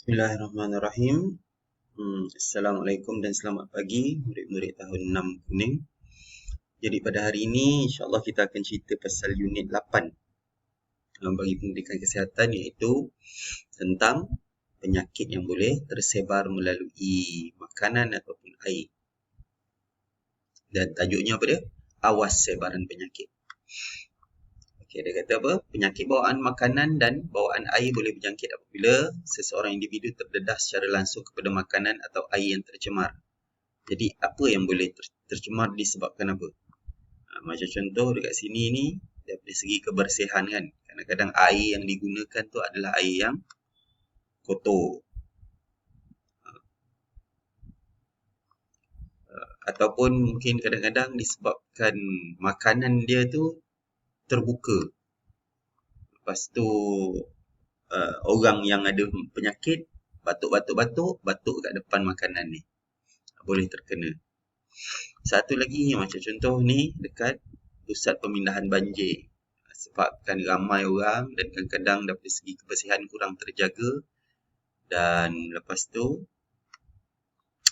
Bismillahirrahmanirrahim. Assalamualaikum dan selamat pagi murid-murid tahun 6 kuning. Jadi pada hari ini insya-Allah kita akan cerita pasal unit 8 bagi pendidikan kesihatan, iaitu tentang penyakit yang boleh tersebar melalui makanan ataupun air. Dan tajuknya apa dia? Awas sebaran penyakit. Okey, dia kata apa? Penyakit bawaan makanan dan bawaan air boleh berjangkit apabila seseorang individu terdedah secara langsung kepada makanan atau air yang tercemar. Jadi, apa yang boleh tercemar disebabkan apa? Macam contoh dekat sini ni, dari segi kebersihan kan. Kadang-kadang air yang digunakan tu adalah air yang kotor. Ataupun mungkin kadang-kadang disebabkan makanan dia tu terbuka. Lepas tu orang yang ada penyakit batuk kat depan makanan ni, boleh terkena. Satu lagi macam contoh ni dekat pusat pemindahan banjir, sebabkan ramai orang dan kadang-kadang dari segi kebersihan kurang terjaga, dan lepas tu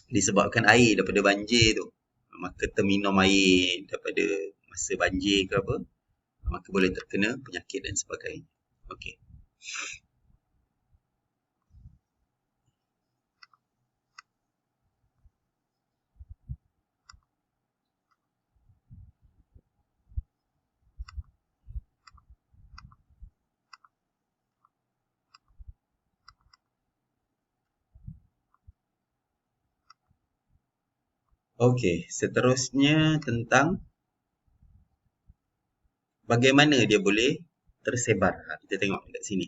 disebabkan air daripada banjir tu, maka terminum air daripada masa banjir ke apa, maka boleh terkena penyakit dan sebagainya. Okey. Okey, seterusnya tentang bagaimana dia boleh tersebar. Kita tengok dekat sini.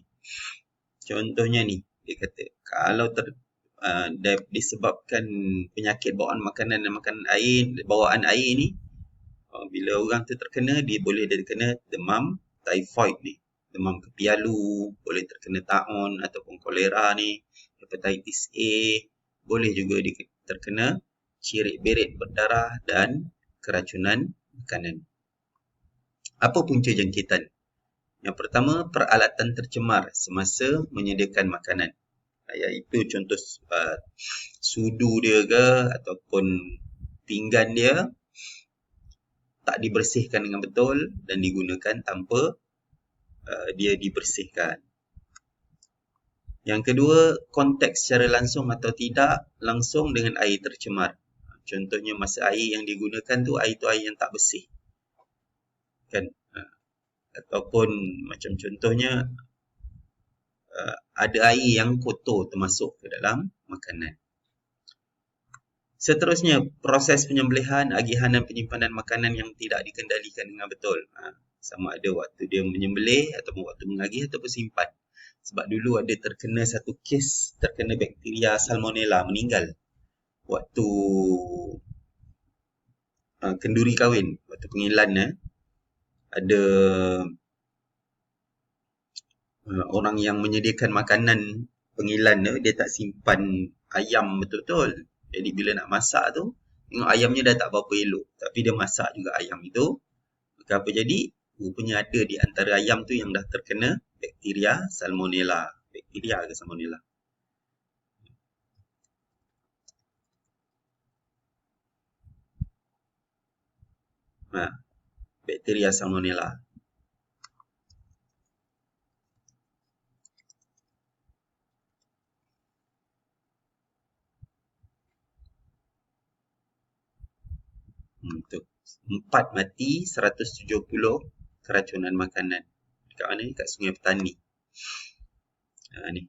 Contohnya ni, dia kata kalau disebabkan penyakit bawaan makanan dan bawaan air ni, bila orang tu terkena, dia boleh terkena demam typhoid ni, demam kepialu, boleh terkena taun ataupun kolera ni, hepatitis A, boleh juga terkena cirit berit berdarah dan keracunan makanan. Apa punca jangkitan? Yang pertama, peralatan tercemar semasa menyediakan makanan. Iaitu contoh sudu dia ke ataupun pinggan dia tak dibersihkan dengan betul dan digunakan tanpa dia dibersihkan. Yang kedua, konteks secara langsung atau tidak langsung dengan air tercemar. Contohnya masa air yang digunakan tu air yang tak bersih. Kan? Ataupun macam contohnya ada air yang kotor termasuk ke dalam makanan. Seterusnya, proses penyembelihan, agihan dan penyimpanan makanan yang tidak dikendalikan dengan betul. Sama ada waktu dia menyembelih ataupun waktu mengagih ataupun simpan. Sebab dulu ada terkena satu kes terkena bakteria salmonella, meninggal waktu kenduri kahwin, waktu pengilan. Ada orang yang menyediakan makanan pengilan dia tak simpan ayam betul-betul. Jadi bila nak masak tu, tengok ayamnya dah tak berapa elok, tapi dia masak juga ayam itu. Maka apa jadi? Rupanya ada di antara ayam tu yang dah terkena bakteria salmonella. Bakteria ke salmonella? Bakteria salmonella. Tu. 4 mati, 170 keracunan makanan. Dekat mana ni? Kat Sungai Petani. Ni.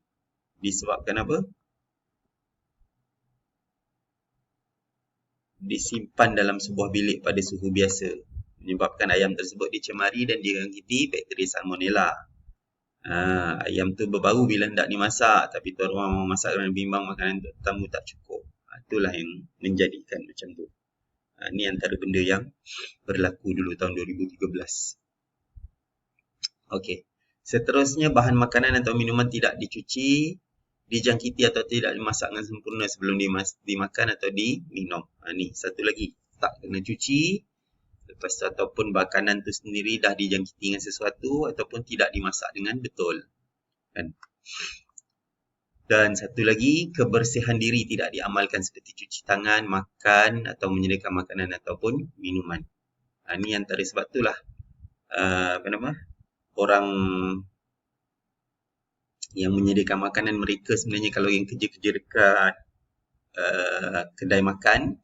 Disebabkan apa? Disimpan dalam sebuah bilik pada suhu biasa. Menyebabkan ayam tersebut dicemari dan digangkiti bakteri salmonella. Ayam tu berbau bila hendak dimasak, tapi tuan rumah memasak kerana bimbang makanan tetamu tak cukup. Itulah yang menjadikan macam tu. Ni antara benda yang berlaku dulu tahun 2013. Okey. Seterusnya, bahan makanan atau minuman tidak dicuci, dijangkiti atau tidak dimasak dengan sempurna sebelum dimakan atau diminum. Ni satu lagi, tak kena cuci. Lepas tu ataupun makanan tu sendiri dah dijangkiti dengan sesuatu ataupun tidak dimasak dengan betul. Kan? Dan satu lagi, kebersihan diri tidak diamalkan seperti cuci tangan, makan atau menyediakan makanan ataupun minuman. Ini antara sebab itulah orang yang menyediakan makanan mereka sebenarnya kalau yang kerja-kerja dekat kedai makan,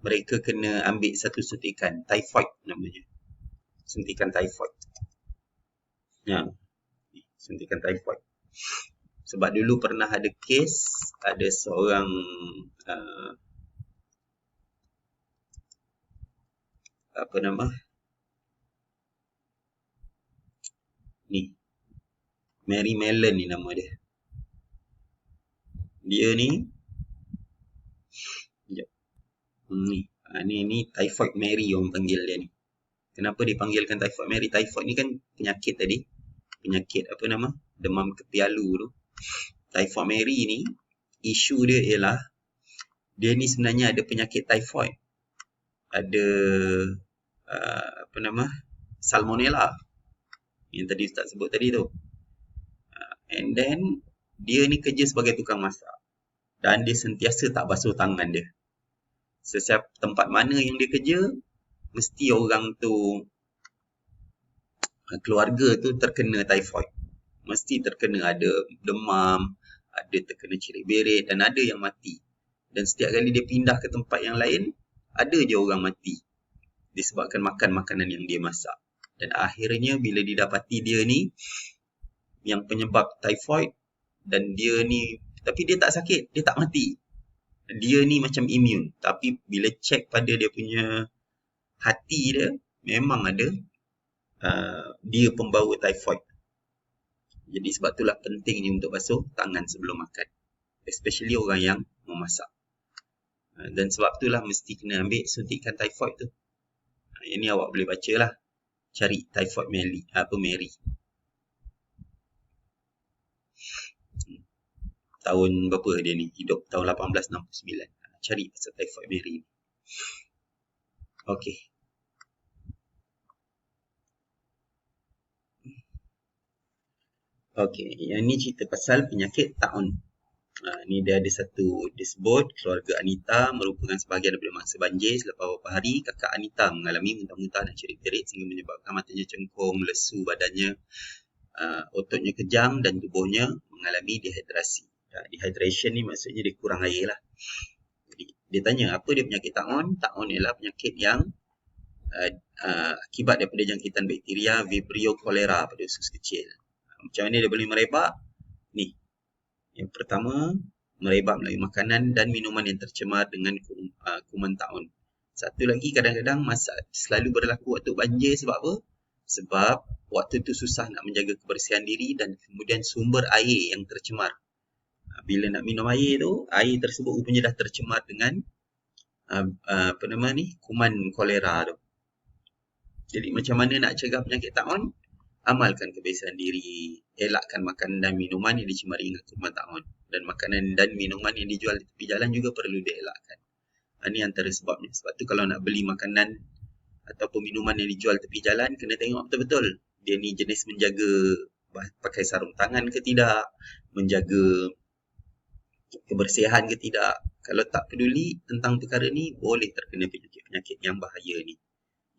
mereka kena ambil satu suntikan, typhoid namanya. Suntikan typhoid. Ya, suntikan typhoid. Sebab dulu pernah ada kes, ada seorang Mary Mellon ni nama dia. Dia ni ni typhoid Mary orang panggil dia ni. Kenapa dipanggilkan typhoid Mary? Typhoid ni kan penyakit tadi. Penyakit demam kepialu tu. Typhoid Mary ni, isu dia ialah dia ni sebenarnya ada penyakit typhoid. Ada salmonella. Yang tadi Ustaz sebut tadi tu. And then dia ni kerja sebagai tukang masak. Dan dia sentiasa tak basuh tangan dia. Setiap tempat mana yang dia kerja, mesti orang tu, keluarga tu terkena typhoid. Mesti terkena, ada demam, ada terkena cirit berit dan ada yang mati. Dan setiap kali dia pindah ke tempat yang lain, ada je orang mati. Disebabkan makan makanan yang dia masak. Dan akhirnya bila didapati dia ni yang penyebab typhoid, dan dia ni, tapi dia tak sakit, dia tak mati. Dia ni macam immune. Tapi bila cek pada dia punya hati dia, memang ada dia pembawa typhoid. Jadi sebab itulah pentingnya untuk basuh tangan sebelum makan. Especially orang yang memasak. Dan sebab itulah mesti kena ambil suntikan typhoid tu. Ini awak boleh baca lah. Cari typhoid Mary. Mary. Tahun berapa dia ni? Hidup tahun 1869. Cari pasal typhoid Mary ni. Okey. Okey, yang ni cerita pasal penyakit taun. Ni dia ada satu disebut keluarga Anita merupakan sebahagian daripada mangsa banjir. Selepas beberapa hari, kakak Anita mengalami muntah-muntah dan cerit-cerit sehingga menyebabkan matanya cengkung, lesu badannya, ototnya kejang dan tubuhnya mengalami dehidrasi. Dehydration ni maksudnya dia kurang air lah. Jadi, dia tanya apa dia penyakit taun? Taun ialah penyakit yang akibat daripada jangkitan bakteria Vibrio cholera pada usus kecil. Macam mana dia boleh merebak? Ni. Yang pertama, merebak melalui makanan dan minuman yang tercemar dengan kuman taun. Satu lagi, kadang-kadang selalu berlaku waktu banjir. Sebab apa? Sebab waktu tu susah nak menjaga kebersihan diri dan kemudian sumber air yang tercemar. Bila nak minum air tu, air tersebut rupanya dah tercemar dengan kuman kolera tu. Jadi macam mana nak cegah penyakit taun? Amalkan kebiasaan diri, elakkan makanan dan minuman yang dicemari dengan kuman taun, dan makanan dan minuman yang dijual di tepi jalan juga perlu dielakkan. Ini antara sebabnya. Sebab tu kalau nak beli makanan ataupun minuman yang dijual tepi jalan, kena tengok betul-betul dia ni jenis menjaga pakai sarung tangan ke tidak, menjaga kebersihan ke tidak. Kalau tak peduli tentang perkara ni, boleh terkena penyakit-penyakit yang bahaya ni,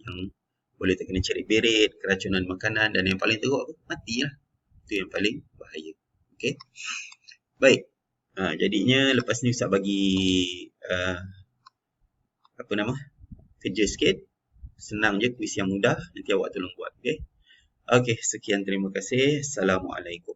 yang boleh terkena cerit berit, keracunan makanan, dan yang paling teruk matilah. Itu yang paling bahaya. Okey. Baik. Jadinya lepas ni Ustaz bagi kerja sikit. Senang je, kuis yang mudah. Nanti awak tolong buat. Okey. Okey, sekian, terima kasih. Assalamualaikum.